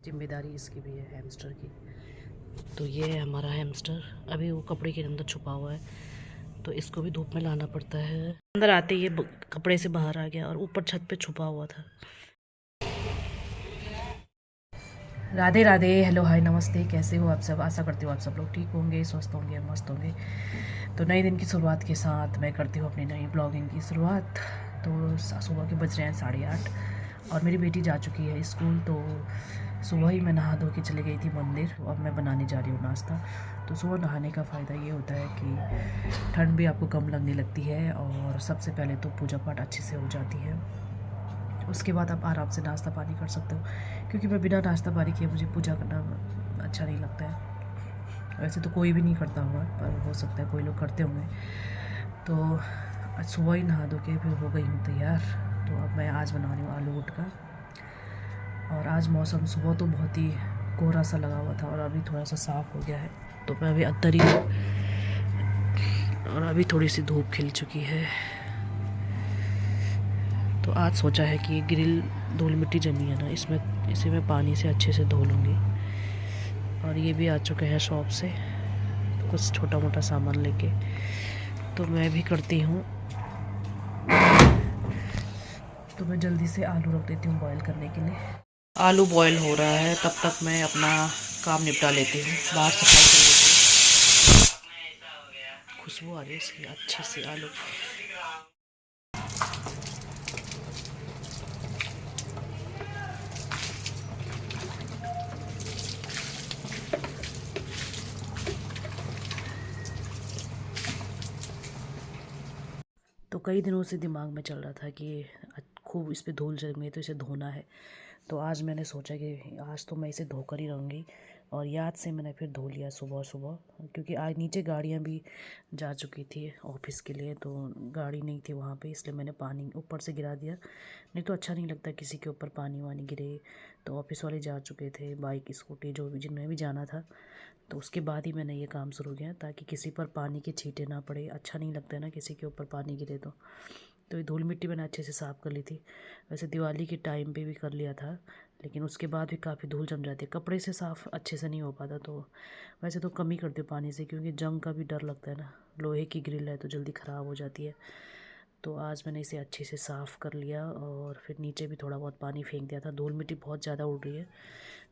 जिम्मेदारी इसकी भी है हैमस्टर की। तो ये है हमारा हैमस्टर, अभी वो कपड़े के अंदर छुपा हुआ है, तो इसको भी धूप में लाना पड़ता है। अंदर आते ही ये कपड़े से बाहर आ गया और ऊपर छत पे छुपा हुआ था। राधे राधे, हेलो हाय नमस्ते, कैसे हो आप सब? आशा करती हूँ आप सब लोग ठीक होंगे, स्वस्थ होंगे, मस्त होंगे। तो नए दिन की शुरुआत के साथ मैं करती हूँ अपनी नई ब्लॉगिंग की शुरुआत। तो सुबह के बज रहे हैं 8:30 और मेरी बेटी जा चुकी है स्कूल। तो सुबह ही मैं नहा धो के चली गई थी मंदिर। अब मैं बनाने जा रही हूँ नाश्ता। तो सुबह नहाने का फ़ायदा ये होता है कि ठंड भी आपको कम लगने लगती है और सबसे पहले तो पूजा पाठ अच्छे से हो जाती है। उसके बाद आप आराम से नाश्ता पानी कर सकते हो, क्योंकि मैं बिना नाश्ता पानी किए मुझे पूजा करना अच्छा नहीं लगता है। वैसे तो कोई भी नहीं करता होगा, पर हो सकता है कोई लोग करते होंगे। तो आज सुबह ही नहा धो के फिर हो गई हूँ तैयार। तो अब मैं आज बना रही हूँ आलू गुटका। और आज मौसम सुबह तो बहुत ही कोहरा सा लगा हुआ था और अभी थोड़ा सा साफ़ हो गया है। तो मैं अभी अंदर ही हूँ और अभी थोड़ी सी धूप खिल चुकी है। तो आज सोचा है कि ग्रिल धूल मिट्टी जमी है ना, इसे मैं पानी से अच्छे से धो लूँगी। और ये भी आ चुके हैं शॉप से कुछ छोटा मोटा सामान लेके। तो मैं भी करती हूँ। तो मैं जल्दी से आलू रख देती हूँ बॉईल करने के लिए। आलू बॉईल हो रहा है, तब तक मैं अपना काम निपटा लेती हूँ, बाहर सफाई कर लेती हूँ। खुशबू आ रही है इसकी अच्छे से आलू। तो कई दिनों से दिमाग में चल रहा था कि खूब इस पे धूल जमी है तो इसे धोना है। तो आज मैंने सोचा कि आज तो मैं इसे धोकर ही रहूँगी। और याद से मैंने फिर धो लिया सुबह सुबह, क्योंकि आज नीचे गाड़ियाँ भी जा चुकी थी ऑफिस के लिए। तो गाड़ी नहीं थी वहाँ पे, इसलिए मैंने पानी ऊपर से गिरा दिया। नहीं तो अच्छा नहीं लगता किसी के ऊपर पानी वानी गिरे। तो ऑफिस वाले जा चुके थे, बाइक स्कूटी जो भी जिनमें भी जाना था। तो उसके बाद ही मैंने ये काम शुरू किया, ताकि किसी पर पानी के छींटे ना पड़े। अच्छा नहीं लगता है ना किसी के ऊपर पानी गिरे तो ये धूल मिट्टी मैंने अच्छे से साफ़ कर ली थी। वैसे दिवाली के टाइम पे भी कर लिया था, लेकिन उसके बाद भी काफ़ी धूल जम जाती है, कपड़े से साफ़ अच्छे से नहीं हो पाता। तो वैसे तो कम ही करती हूँ पानी से, क्योंकि जंग का भी डर लगता है ना। लोहे की ग्रिल है तो जल्दी ख़राब हो जाती है। तो आज मैंने इसे अच्छे से साफ़ कर लिया और फिर नीचे भी थोड़ा बहुत पानी फेंक दिया था। धूल मिट्टी बहुत ज़्यादा उड़ रही है।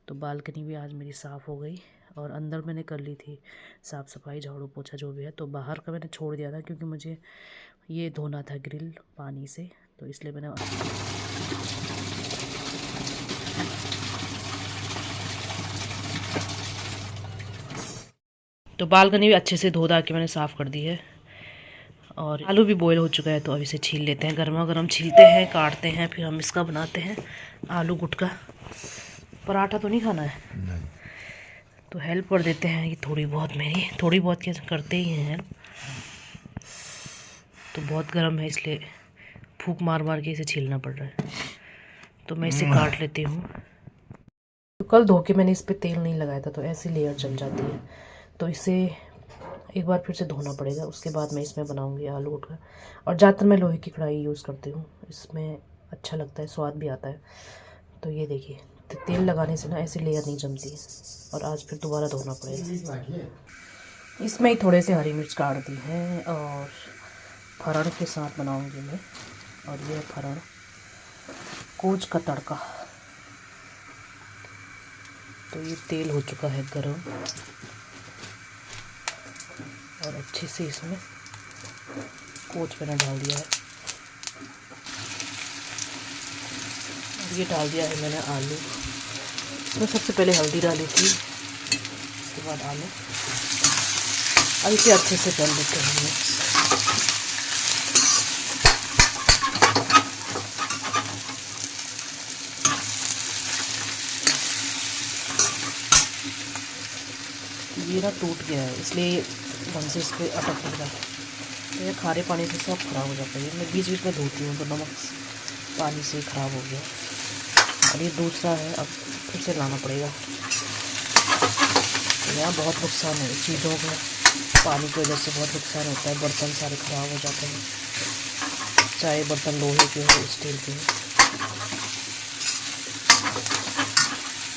तो बालकनी भी आज मेरी साफ़ हो गई और अंदर मैंने कर ली थी साफ़ सफाई, झाड़ू पोछा जो भी है। तो बाहर का मैंने छोड़ दिया था, क्योंकि मुझे ये धोना था ग्रिल पानी से, तो इसलिए मैंने। तो बालकनी भी अच्छे से धो धा के मैंने साफ़ कर दी है। और आलू भी बॉईल हो चुका है, तो अब इसे छील लेते हैं। गर्मा गर्म छीलते हैं, काटते हैं, फिर हम इसका बनाते हैं आलू गुटका। पराठा तो नहीं खाना है? नहीं। तो हेल्प कर देते हैं कि थोड़ी बहुत, मेरी थोड़ी बहुत क्या करते ही हैं हेल्प। तो बहुत गर्म है, इसलिए फूंक मार मार के इसे छीलना पड़ रहा है। तो मैं इसे काट लेती हूँ। तो कल धो के मैंने इस पर तेल नहीं लगाया था, तो ऐसी लेयर जम जाती है। तो इसे एक बार फिर से धोना पड़ेगा, उसके बाद मैं इसमें बनाऊंगी आलू गुटका। और ज़्यादातर मैं लोहे की कढ़ाई यूज़ करती हूँ, इसमें अच्छा लगता है, स्वाद भी आता है। तो ये देखिए, तो तेल लगाने से ना ऐसी लेयर नहीं जमती है। और आज फिर दोबारा धोना पड़ेगा। इसमें ही थोड़े से हरी मिर्च काट दी है और फरण के साथ बनाऊंगी मैं। और ये फरण कोच का तड़का। तो ये तेल हो चुका है गरम और अच्छे से इसमें कोच मैंने डाल दिया है। ये डाल दिया है मैंने आलू। इसमें सबसे पहले हल्दी डाली थी, उसके बाद आलू। अब इसे अच्छे से कर लेते हैं मिक्स। ये ना टूट गया है, इसलिए ढंग से इस पर अटक नहीं रहा। तो ये खारे पानी से सब ख़राब हो जाता है। मैं बीच बीच में धोती हूँ, तो नमक पानी से ख़राब हो गया। और ये दूसरा है, अब फिर से लाना पड़ेगा। तो यहाँ बहुत नुकसान है चीज़ों में, पानी की वजह से बहुत नुकसान होता है। बर्तन सारे ख़राब हो जाते हैं, चाहे बर्तन लोहे के हो स्टील के हो।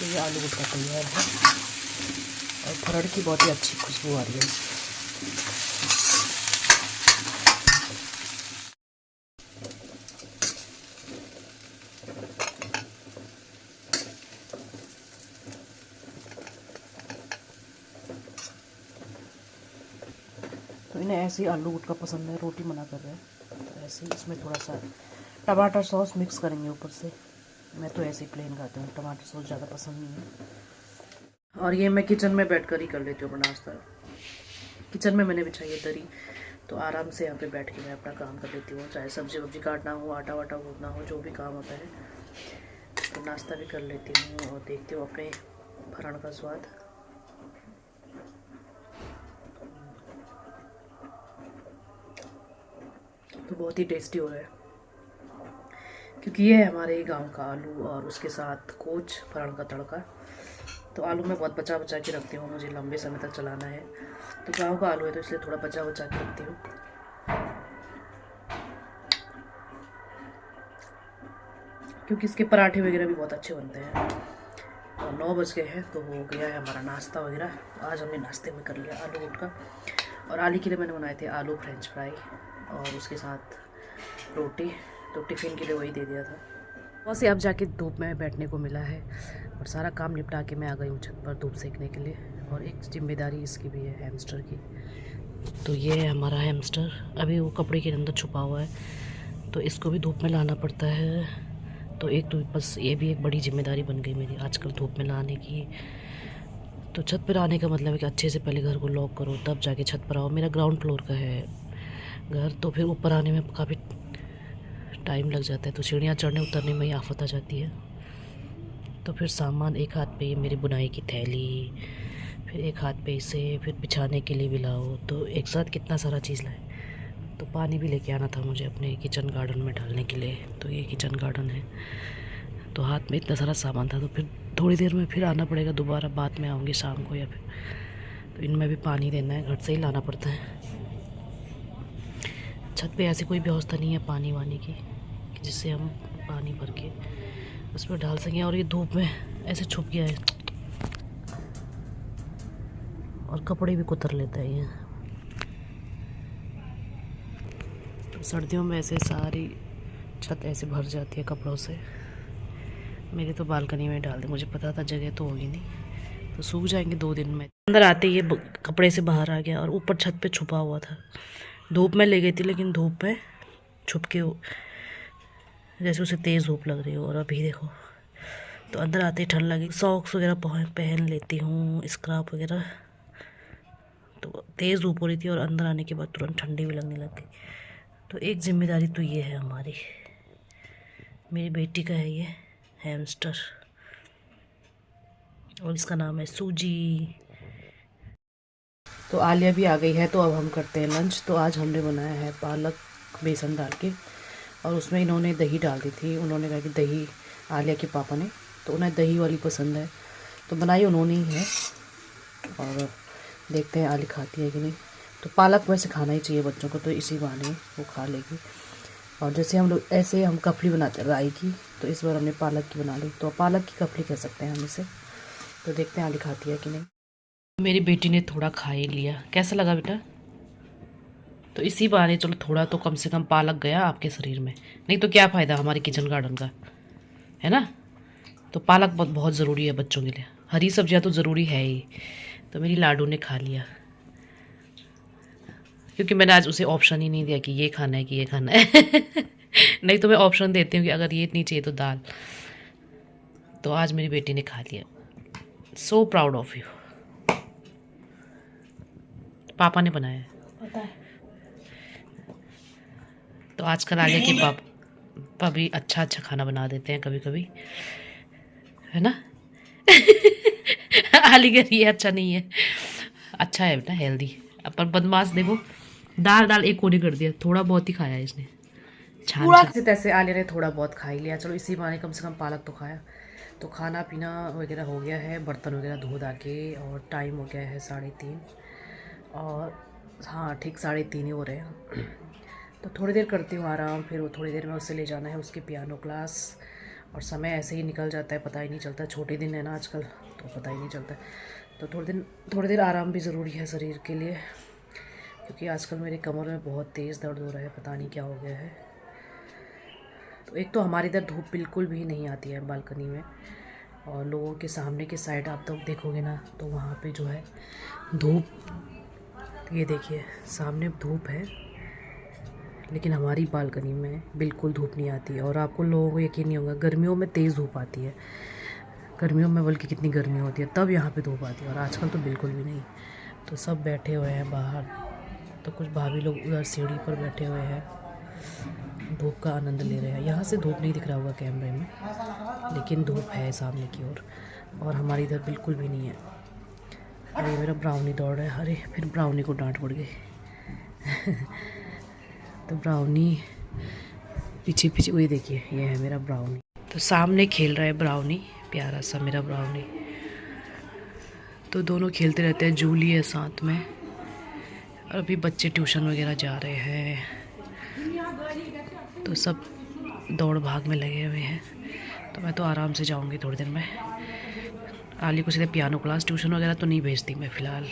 तो ये आलू गुटका तैयार है और फरड़ की बहुत ही अच्छी खुशबू आ रही है। तो इन्हें ऐसे ही आलू गुटका पसंद है, रोटी मना कर रहे हैं। तो ऐसे ही इसमें थोड़ा सा टमाटर सॉस मिक्स करेंगे ऊपर से। मैं तो ऐसे ही प्लेन खाती हूँ, टमाटर सॉस ज़्यादा पसंद नहीं है। और ये मैं किचन में बैठ कर ही कर लेती हूँ अपना नाश्ता। किचन में मैंने बिछाई है दरी, तो आराम से यहाँ पे बैठ के मैं अपना काम कर लेती हूँ, चाहे सब्जी वब्जी काटना हो, आटा वाटा गूंदना हो, जो भी काम होता है। तो नाश्ता भी कर लेती हूँ और देखती हूँ अपने फरण का स्वाद। तो बहुत ही टेस्टी हो रहा है, क्योंकि ये है हमारे गांव का आलू और उसके साथ कोच फरण का तड़का। तो आलू मैं बहुत बचा बचा के रखती हूँ, मुझे लंबे समय तक चलाना है। तो गांव का आलू है तो इसलिए थोड़ा बचा बचा के रखती हूँ। क्योंकि इसके पराठे वगैरह भी बहुत अच्छे बनते हैं। और 9 बज गए हैं, तो हो गया है हमारा नाश्ता वगैरह। आज हमने नाश्ते में कर लिया आलू गुटका, और आलू के लिए मैंने बनाए थे आलू फ्रेंच फ्राई और उसके साथ रोटी। तो टिफ़िन के लिए वही दे दिया था। वहाँ से अब जाके धूप में बैठने को मिला है और सारा काम निपटा के मैं आ गई हूँ छत पर धूप सेकने के लिए। और एक जिम्मेदारी इसकी भी है, हैमस्टर की। तो ये है हमारा हैमस्टर, अभी वो कपड़े के अंदर छुपा हुआ है, तो इसको भी धूप में लाना पड़ता है। तो एक तो बस ये भी एक बड़ी जिम्मेदारी बन गई मेरी आजकल धूप में लाने की। तो छत पर आने का मतलब है कि अच्छे से पहले घर को लॉक करो, तब जाके छत पर आओ। मेरा ग्राउंड फ्लोर का है घर, तो फिर ऊपर आने में काफ़ी टाइम लग जाता है। तो सीढ़ियाँ चढ़ने उतरने में ही आफत आ जाती है। तो फिर सामान एक हाथ पे मेरी बुनाई की थैली, फिर एक हाथ पे इसे, फिर बिछाने के लिए भी लाओ, तो एक साथ कितना सारा चीज़ लाए। तो पानी भी लेके आना था मुझे अपने किचन गार्डन में डालने के लिए। तो ये किचन गार्डन है, तो हाथ में इतना सारा सामान था। तो फिर थोड़ी देर में फिर आना पड़ेगा दोबारा, बाद में आऊँगी शाम को या फिर। तो इनमें भी पानी देना है, घर से ही लाना पड़ता है। छत पे ऐसी कोई व्यवस्था नहीं है पानी वानी की जिससे हम पानी भर के उस पर डाल सकें। और ये धूप में ऐसे छुप गया है और कपड़े भी कुतर लेता है ये। तो सर्दियों में ऐसे सारी छत ऐसे भर जाती है कपड़ों से। मेरी तो बालकनी में डाल दी, मुझे पता था जगह तो होगी नहीं, तो सूख जाएंगे 2 दिन में। अंदर आते ही ये कपड़े से बाहर आ गया और ऊपर छत पे छुपा हुआ था। धूप में ले गई थी, लेकिन धूप में छुप के जैसे उसे तेज़ धूप लग रही हो। और अभी देखो, तो अंदर आते ही ठंड लगी। सॉक्स वगैरह पहन लेती हूँ, स्कार्फ वगैरह। तो तेज़ धूप हो रही थी और अंदर आने के बाद तुरंत ठंडी भी लगने लग गई। तो एक जिम्मेदारी तो ये है हमारी, मेरी बेटी का है ये हैमस्टर, और इसका नाम है सूजी। तो आलिया भी आ गई है, तो अब हम करते हैं लंच। तो आज हमने बनाया है पालक बेसन डाल के, और उसमें इन्होंने दही डाल दी थी। उन्होंने कहा कि दही, आलिया के पापा ने, तो उन्हें दही वाली पसंद है, तो बनाई उन्होंने ही है। और देखते हैं आली खाती है कि नहीं। तो पालक वैसे खाना ही चाहिए बच्चों को, तो इसी बहाने वो खा लेगी। और जैसे हम लोग ऐसे हम कफली बनाते हैं राई की, तो इस बार हमने पालक की बना ली, तो पालक की कफली कह सकते हैं हम इसे। तो देखते हैं आली खाती है कि नहीं। मेरी बेटी ने थोड़ा खा ही लिया। कैसा लगा बेटा? तो इसी बहाने चलो थोड़ा तो कम से कम पालक गया आपके शरीर में, नहीं तो क्या फ़ायदा हमारे किचन गार्डन का, है ना। तो पालक बहुत ज़रूरी है बच्चों के लिए, हरी सब्जियां तो ज़रूरी है ही। तो मेरी लाडू ने खा लिया, क्योंकि मैंने आज उसे ऑप्शन ही नहीं दिया कि ये खाना है कि ये खाना है नहीं तो मैं ऑप्शन देती हूँ कि अगर ये नहीं चाहिए तो दाल। तो आज मेरी बेटी ने खा लिया। So proud of you. पापा ने बनाया है, पता है। तो आजकल आगे के पापा भी अच्छा अच्छा खाना बना देते हैं कभी कभी, है ना आली कह रही है अच्छा नहीं है, अच्छा है बेटा, हेल्दी। पर बदमाश देखो, दाल एक कोने कर दिया, थोड़ा बहुत ही खाया इसने। छान से तैसे आलिया ने थोड़ा बहुत खा ही लिया। चलो इसी बहाने कम से कम पालक तो खाया। तो खाना पीना वगैरह हो गया है, बर्तन वगैरह धो धा के, और टाइम हो गया है 3:30, और हाँ ठीक 3:30 ही हो रहे हैं। तो थोड़ी देर करती हूँ आराम, फिर वो थोड़ी देर में उसे ले जाना है उसके पियानो क्लास, और समय ऐसे ही निकल जाता है, पता ही नहीं चलता। छोटे दिन है ना आजकल, तो पता ही नहीं चलता। तो थोड़ी देर आराम भी ज़रूरी है शरीर के लिए, क्योंकि आजकल मेरे कमर में बहुत तेज़ दर्द हो रहा है, पता नहीं क्या हो गया है। तो एक तो हमारी इधर धूप बिल्कुल भी नहीं आती है बालकनी में, और लोगों के सामने के साइड आप तो देखोगे ना, तो वहाँ पे जो है धूप, ये देखिए सामने धूप है, लेकिन हमारी बालकनी में बिल्कुल धूप नहीं आती। और आपको लोगों को यकीन नहीं होगा, गर्मियों में तेज़ धूप आती है, गर्मियों में बल्कि कितनी गर्मी होती है, तब यहाँ पे धूप आती है, और आजकल तो बिल्कुल भी नहीं। तो सब बैठे हुए हैं बाहर, तो कुछ भाभी लोग उधर सीढ़ी पर बैठे हुए हैं, धूप का आनंद ले रहे हैं। यहाँ से धूप नहीं दिख रहा होगा कैमरे में, लेकिन धूप है सामने की ओर, और हमारी इधर बिल्कुल भी नहीं है। अरे मेरा ब्राउनी दौड़ रहा है, अरे फिर ब्राउनी को डांट पड़ गई। तो ब्राउनी पीछे पीछे, वही देखिए ये है मेरा ब्राउनी। तो सामने खेल रहा है ब्राउनी, प्यारा सा मेरा ब्राउनी। तो दोनों खेलते रहते हैं, जूली है साथ में। और अभी बच्चे ट्यूशन वगैरह जा रहे हैं, तो सब दौड़ भाग में लगे हुए हैं। तो मैं तो आराम से जाऊंगी थोड़ी देर में। आली को सीधे पियानो क्लास, ट्यूशन वगैरह तो नहीं भेजती मैं फ़िलहाल।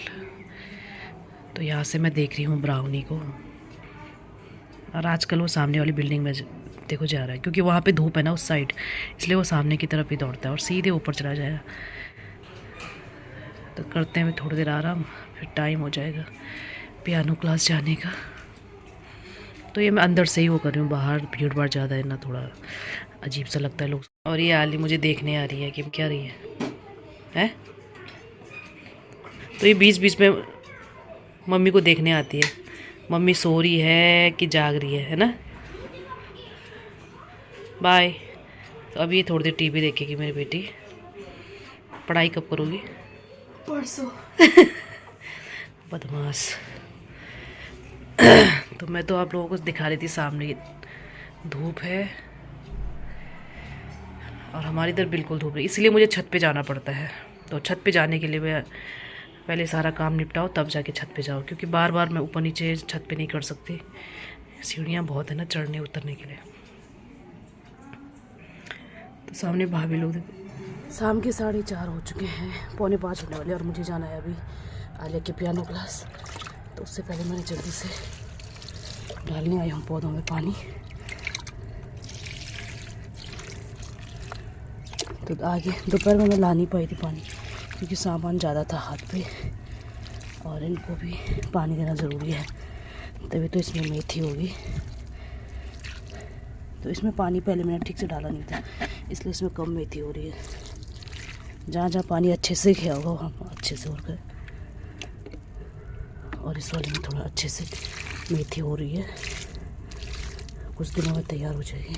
तो यहाँ से मैं देख रही हूँ ब्राउनी को, और आजकल वो सामने वाली बिल्डिंग में देखो जा रहा है, क्योंकि वहाँ पे धूप है ना उस साइड, इसलिए वो सामने की तरफ ही दौड़ता है और सीधे ऊपर चला जाएगा। तो करते हैं थोड़ी देर आराम, फिर टाइम हो जाएगा पियानो क्लास जाने का। तो ये मैं अंदर से ही वो कर रही हूँ, बाहर भीड़ भाड़ ज़्यादा है ना, थोड़ा अजीब सा लगता है लोग। और ये आली मुझे देखने आ रही है कि क्या रही है? तो ये बीच बीच में मम्मी को देखने आती है, मम्मी सो रही है कि जाग रही है ना। बाय। तो अभी थोड़ी देर टीवी देखेगी मेरी बेटी। पढ़ाई कब करोगी? परसों। बदमाश। तो मैं तो आप लोगों को दिखा रही थी, सामने धूप है और हमारी इधर बिल्कुल धूप है, इसलिए मुझे छत पे जाना पड़ता है। तो छत पे जाने के लिए मैं पहले सारा काम निपटाओ, तब जाके छत पे जाओ, क्योंकि बार बार मैं ऊपर नीचे छत पे नहीं कर सकती, सीढ़ियाँ बहुत है ना चढ़ने उतरने के लिए। तो सामने भाभी लोग शाम के 4:30 हो चुके हैं, 4:45 होने वाले, और मुझे जाना है अभी आलिया के पियानो क्लास। तो उससे पहले मैंने जल्दी से डालने आई हूँ पौधों में पानी। तो आगे दोपहर में मैं ला नहीं पाई थी पानी, क्योंकि सामान ज़्यादा था हाथ पे, और इनको भी पानी देना ज़रूरी है, तभी तो इसमें मेथी होगी। तो इसमें पानी पहले मैंने ठीक से डाला नहीं था, इसलिए इसमें कम मेथी हो रही है। जहाँ जहाँ पानी अच्छे से गया होगा वहाँ अच्छे से हो गए, और इस वाले में थोड़ा अच्छे से मेथी हो रही है, कुछ दिनों में तैयार हो जाएगी।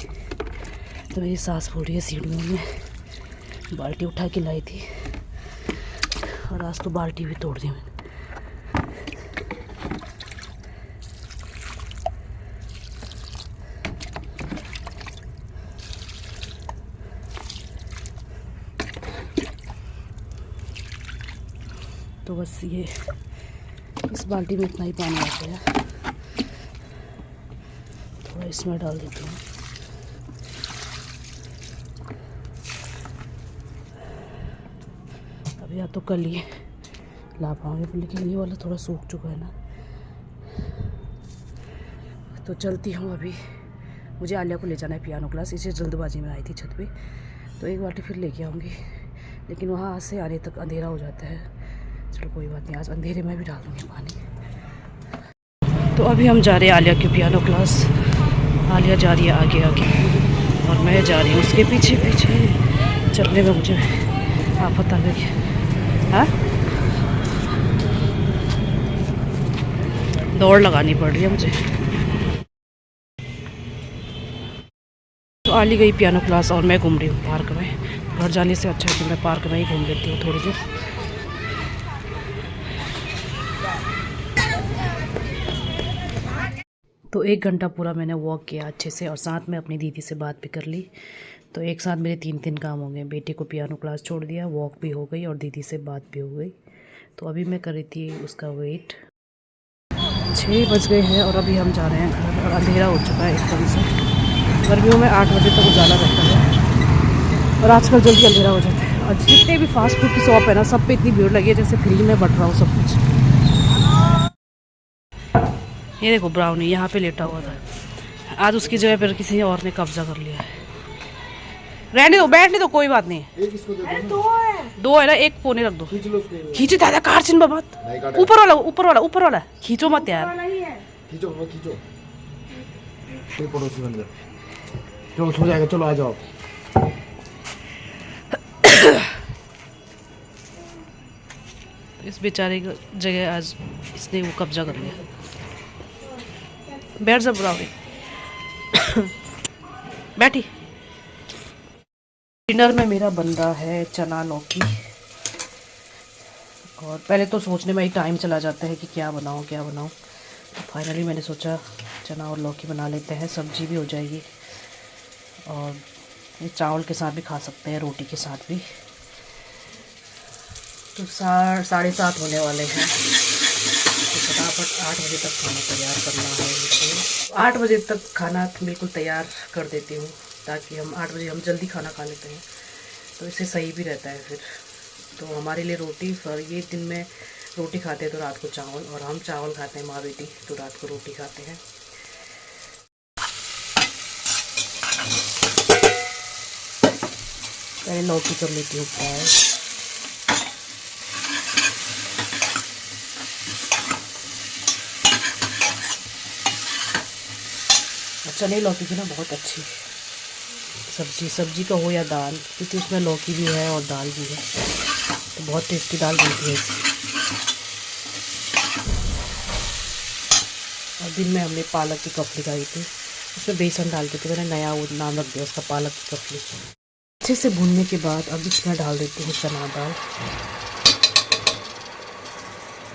तो मेरी सांस फूल रही है सीढ़ियों में, बाल्टी उठा के लाई थी, और आज तो बाल्टी भी तोड़ दी मैंने। तो बस ये इस बाल्टी में इतना ही पानी आता है, थोड़ा इसमें डाल देती हूँ। अब या तो कल ये ला पाऊँगी, लेकिन ये वाला थोड़ा सूख चुका है ना। तो चलती हूँ अभी, मुझे आलिया को ले जाना है पियानो क्लास, इसे जल्दबाजी में आई थी छत पे, तो एक बाल्टी फिर लेके आऊँगी, लेकिन वहाँ से आने तक अंधेरा हो जाता है। चलो कोई बात नहीं, आज अंधेरे में भी डाल दूँगी पानी। तो अभी हम जा रहे हैं आलिया की पियानो क्लास। आलिया जा रही है आगे आगे, और मैं जा रही हूँ उसके पीछे पीछे। चलने में मुझे आफत आ गई। हाँ, दौड़ लगानी पड़ रही है मुझे। तो आली गई पियानो क्लास, और मैं घूम रही हूँ पार्क में। घर जाने से अच्छा है कि मैं पार्क में ही घूम लेती हूँ थोड़ी देर। तो 1 घंटा पूरा मैंने वॉक किया अच्छे से, और साथ में अपनी दीदी से बात भी कर ली। तो एक साथ मेरे 3 काम हो गए, बेटे को पियानो क्लास छोड़ दिया, वॉक भी हो गई, और दीदी से बात भी हो गई। तो अभी मैं कर रही थी उसका वेट। 6 बज गए हैं, और अभी हम जा रहे हैं घर, और अंधेरा हो चुका है एकदम से। गर्मियों में 8 बजे तक उजाला रहता है। और आजकल जल्दी अंधेरा हो जाता है। और जितने भी फास्ट फूड की शॉप है ना, सब पे इतनी भीड़ लगी है जैसे फ्री में बट रहा हो सब कुछ। ये देखो ब्राउनी यहाँ पे लेटा हुआ था, आज उसकी जगह पर किसी और ने कब्जा कर लिया है। रहने दो, बैठने दो, कोई बात नहीं। दो है ना, एक कोने रख दो। खींचो दादा, कार चिन्ह मत। ऊपर वाला, ऊपर वाला, ऊपर वाला खींचो मत यार। खींचो खींचो, पड़ोसी बन जाओ। चलो सो जाएगा, चलो आ जाओ। इस बेचारे की जगह आज इसने वो कब्जा कर लिया। बैठ जा ब्राउनी, बैठी। डिनर में मेरा बन रहा है चना लौकी। और पहले तो सोचने में ही टाइम चला जाता है कि क्या बनाऊं क्या बनाऊं, तो फाइनली मैंने सोचा चना और लौकी बना लेते हैं, सब्जी भी हो जाएगी और ये चावल के साथ भी खा सकते हैं, रोटी के साथ भी। तो 7:30 होने वाले हैं, तो फटाफट 8 बजे तक खाना तैयार करना है मुझे। 8 बजे तक खाना बिल्कुल तैयार कर देती हूँ ताकि हम 8 बजे हम जल्दी खाना खा लेते हैं, तो इससे सही भी रहता है फिर। तो हमारे लिए रोटी, और ये दिन में रोटी खाते हैं तो रात को चावल, और हम चावल खाते हैं माँ बेटी, तो रात को रोटी खाते हैं। पहले लौकी कर लेती हूँ फ्राई। चने लौकी की ना बहुत अच्छी सब्जी का हो या दाल, क्योंकि उसमें लौकी भी है और दाल भी है, तो बहुत टेस्टी दाल बनती है इसकी। और दिन में हमने पालक की कफली खाई थी, उसमें बेसन डालते थे, मैंने नया वो नाम रख दिया उसका, पालक की कफली। अच्छे से भूनने के बाद अब इसमें डाल देती हूँ चना दाल।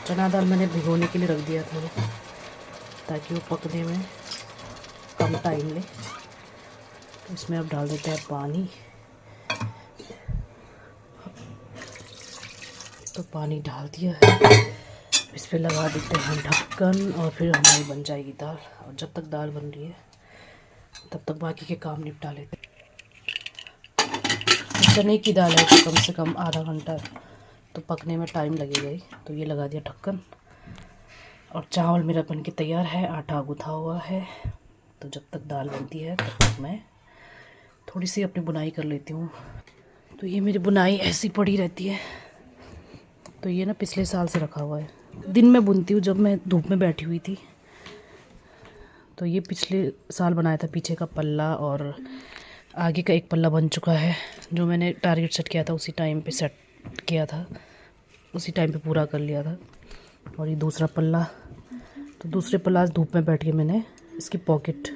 चना दाल मैंने भिगोने के लिए रख दिया था ताकि वो पकने में कम टाइम ले। तो इसमें अब डाल देते हैं पानी। तो पानी डाल दिया है, इस पर लगा देते हैं ढक्कन और फिर हमारी बन जाएगी दाल। और जब तक दाल बन रही है तब तक बाकी के काम निपटा लेते हैं। चने की दाल है तो कम से कम आधा घंटा तो पकने में टाइम लगेगा ही, तो ये लगा दिया ढक्कन। और चावल मेरा बन के तैयार है, आटा गूँथा हुआ है। तो जब तक दाल बनती है तब तक मैं थोड़ी सी अपनी बुनाई कर लेती हूँ। तो ये मेरी बुनाई ऐसी पड़ी रहती है, तो ये ना पिछले साल से रखा हुआ है, दिन में बुनती हूँ जब मैं धूप में बैठी हुई थी। तो ये पिछले साल बनाया था, पीछे का पल्ला और आगे का एक पल्ला बन चुका है। जो मैंने टारगेट सेट किया था उसी टाइम पे सेट किया था, उसी टाइम पे पूरा कर लिया था। और ये दूसरा पल्ला, तो दूसरे पल्ला धूप में बैठ के मैंने इसकी पॉकेट,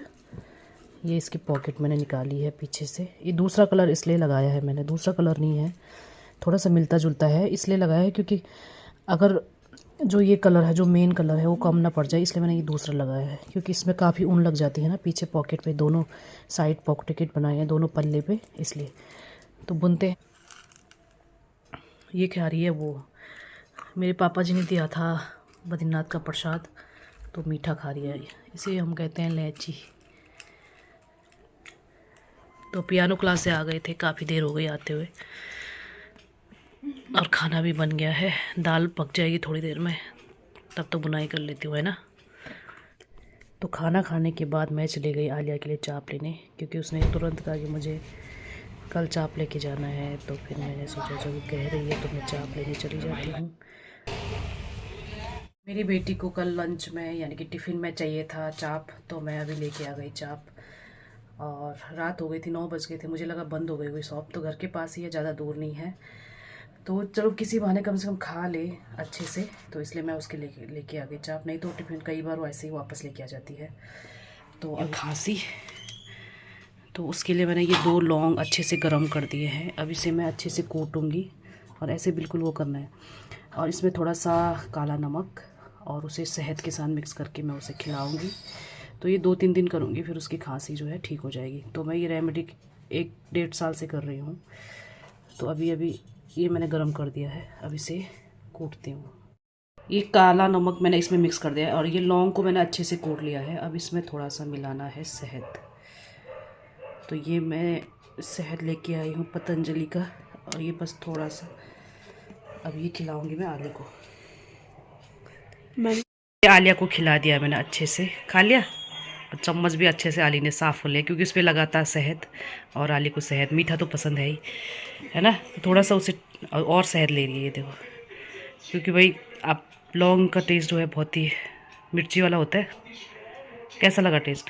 ये इसकी पॉकेट मैंने निकाली है पीछे से। ये दूसरा कलर इसलिए लगाया है मैंने, दूसरा कलर नहीं है, थोड़ा सा मिलता जुलता है, इसलिए लगाया है क्योंकि अगर जो ये कलर है, जो मेन कलर है वो कम ना पड़ जाए, इसलिए मैंने ये दूसरा लगाया है। क्योंकि इसमें काफ़ी ऊन लग जाती है ना पीछे पॉकेट पे, दोनों साइड पॉकेट बनाए हैं दोनों पल्ले पे, इसलिए। तो बुनते हैं। ये खा रही है वो, मेरे पापा जी ने दिया था बद्रीनाथ का प्रसाद, तो मीठा खा रही है, इसे हम कहते हैं इलायची। तो पियानो क्लास से आ गए थे, काफ़ी देर हो गई आते हुए, और खाना भी बन गया है। दाल पक जाएगी थोड़ी देर में, तब तो बुनाई कर लेती हूँ, है ना। तो खाना खाने के बाद मैं चली गई आलिया के लिए चाप लेने, क्योंकि उसने तुरंत कहा कि मुझे कल चाप लेके जाना है। तो फिर मैंने सोचा जब वो कह रही है तो मैं चाप लेने चली जाती हूँ। मेरी बेटी को कल लंच में यानी कि टिफ़िन में चाहिए था चाप, तो मैं अभी लेके आ गई चाप। और रात हो गई थी, 9 बज गए थे, मुझे लगा बंद हो गई हुई शॉप, तो घर के पास ही है, ज़्यादा दूर नहीं है, तो चलो किसी बहाने कम से कम खा ले अच्छे से, तो इसलिए मैं उसके लेके आ गई चाप। नहीं तो टिफ़िन कई बार वो ऐसे ही वापस लेके आ जाती है। तो अब खांसी, तो उसके लिए मैंने ये 2 लौंग अच्छे से गर्म कर दिए हैं। अब इसे मैं अच्छे से कूटूँगी और ऐसे बिल्कुल वो करना है। और इसमें थोड़ा सा काला नमक और उसे शहद के साथ मिक्स करके मैं उसे खिलाऊँगी। तो ये 2-3 दिन करूँगी, फिर उसकी खांसी जो है ठीक हो जाएगी। तो मैं ये रेमेडी 1-1.5 साल से कर रही हूँ। तो अभी ये मैंने गर्म कर दिया है, अब इसे कूटती हूँ। ये काला नमक मैंने इसमें मिक्स कर दिया है और ये लौंग को मैंने अच्छे से कूट लिया है। अब इसमें थोड़ा सा मिलाना है शहद। तो ये मैं शहद लेके आई हूँ पतंजलि का, और ये बस थोड़ा सा अब ये खिलाऊंगी मैं आलिया को। मैंने आलिया को खिला दिया, मैंने अच्छे से खा लिया, और चम्मच भी अच्छे से आली ने साफ़ हो लिया, क्योंकि उस पर लगातार शहद, और आली को शहद मीठा तो पसंद है ही, है ना। तो थोड़ा सा उसे और शहद ले रही है, देखो, क्योंकि भाई आप लौंग का टेस्ट जो है बहुत ही मिर्ची वाला होता है। कैसा लगा टेस्ट?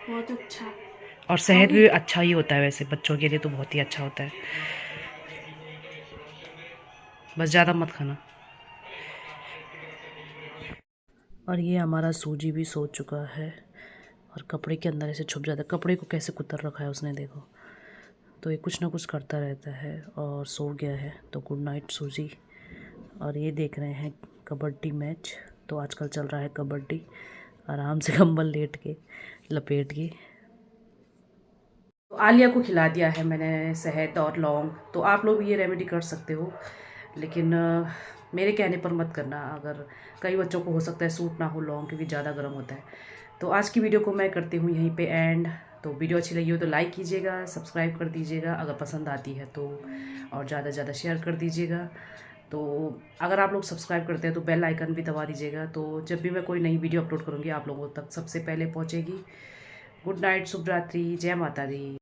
बहुत अच्छा। और शहद भी अच्छा ही होता है वैसे, बच्चों के लिए तो बहुत ही अच्छा होता है, बस ज़्यादा मत खाना। और ये हमारा सूजी भी सो चुका है, और कपड़े के अंदर ऐसे छुप जाता है, कपड़े को कैसे कुतर रखा है उसने, देखो। तो ये कुछ ना कुछ करता रहता है, और सो गया है। तो गुड नाइट सूजी। और ये देख रहे हैं कबड्डी मैच, तो आजकल चल रहा है कबड्डी, आराम से कंबल लेट के लपेट के। तो आलिया को खिला दिया है मैंने शहद और लौंग, तो आप लोग भी ये रेमेडी कर सकते हो, लेकिन मेरे कहने पर मत करना। अगर कई बच्चों को हो सकता है सूट ना हो लौंग, क्योंकि ज़्यादा गर्म होता है। तो आज की वीडियो को मैं करती हूँ यहीं पे एंड। तो वीडियो अच्छी लगी हो तो लाइक कीजिएगा, सब्सक्राइब कर दीजिएगा अगर पसंद आती है तो, और ज़्यादा से ज़्यादा शेयर कर दीजिएगा। तो अगर आप लोग सब्सक्राइब करते हैं तो बेल आइकन भी दबा दीजिएगा, तो जब भी मैं कोई नई वीडियो अपलोड करूँगी आप लोगों तक सबसे पहले पहुँचेगी। गुड नाइट, शुभ रात्रि, जय माता दी।